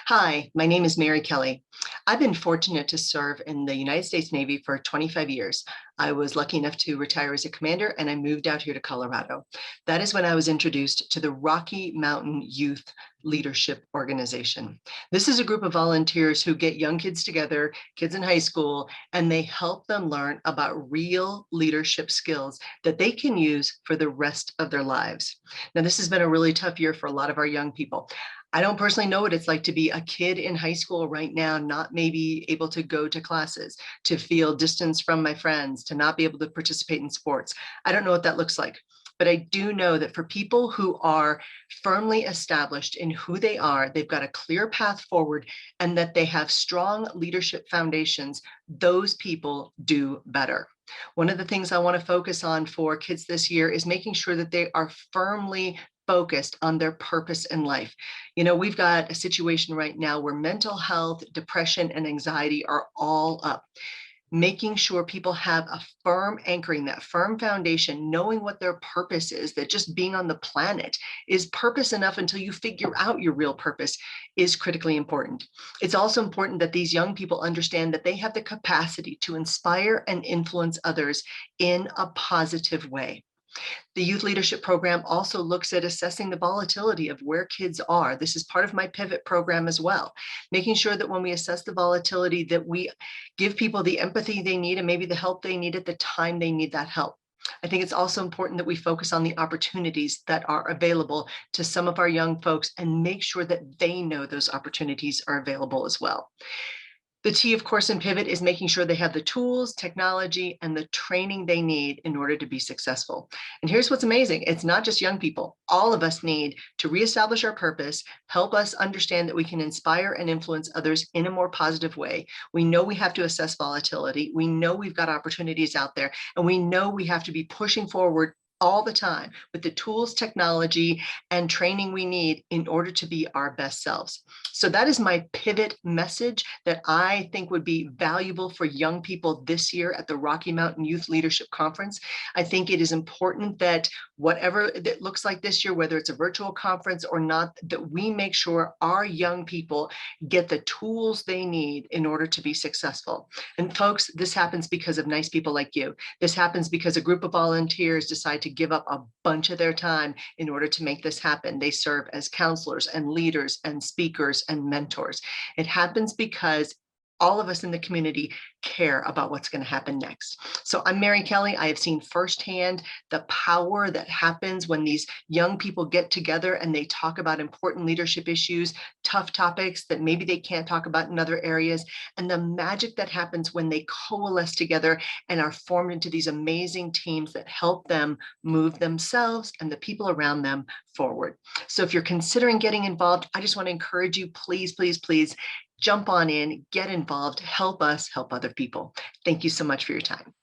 Hi, my name is Mary Kelly. I've been fortunate to serve in the United States Navy for 25 years. I was lucky enough to retire as a commander and I moved out here to Colorado. That is when I was introduced to the Rocky Mountain Youth Leadership Organization. This is a group of volunteers who get young kids together, kids in high school, and they help them learn about real leadership skills that they can use for the rest of their lives. Now, this has been a really tough year for a lot of our young people. I don't personally know what it's like to be a kid in high school right now, not maybe able to go to classes, to feel distance from my friends, to not be able to participate in sports. I don't know what that looks like. But I do know that for people who are firmly established in who they are, they've got a clear path forward, and that they have strong leadership foundations, those people do better. One of the things I want to focus on for kids this year is making sure that they are firmly focused on their purpose in life. You know, we've got a situation right now where mental health, depression, and anxiety are all up. Making sure people have a firm anchoring, that firm foundation, knowing what their purpose is, that just being on the planet is purpose enough until you figure out your real purpose, is critically important. It's also important that these young people understand that they have the capacity to inspire and influence others in a positive way. The youth leadership program also looks at assessing the volatility of where kids are. This is part of my pivot program as well, making sure that when we assess the volatility, that we give people the empathy they need and maybe the help they need at the time they need that help. I think it's also important that we focus on the opportunities that are available to some of our young folks and make sure that they know those opportunities are available as well. The T, of course, in Pivot is making sure they have the tools, technology, and the training they need in order to be successful. And here's what's amazing. It's not just young people. All of us need to reestablish our purpose, help us understand that we can inspire and influence others in a more positive way. We know we have to assess volatility. We know we've got opportunities out there, and we know we have to be pushing forward all the time with the tools, technology, and training we need in order to be our best selves. So that is my pivot message that I think would be valuable for young people this year at the Rocky Mountain Youth Leadership Conference. I think it is important that whatever it looks like this year, whether it's a virtual conference or not, that we make sure our young people get the tools they need in order to be successful. And folks, this happens because of nice people like you. This happens because a group of volunteers decide to give up a bunch of their time in order to make this happen. They serve as counselors and leaders and speakers and mentors. It happens because all of us in the community care about what's going to happen next. So I'm Mary Kelly. I have seen firsthand the power that happens when these young people get together and they talk about important leadership issues, tough topics that maybe they can't talk about in other areas, and the magic that happens when they coalesce together and are formed into these amazing teams that help them move themselves and the people around them forward. So if you're considering getting involved, I just want to encourage you, please, please, please jump on in, get involved, help us help other people. Thank you so much for your time.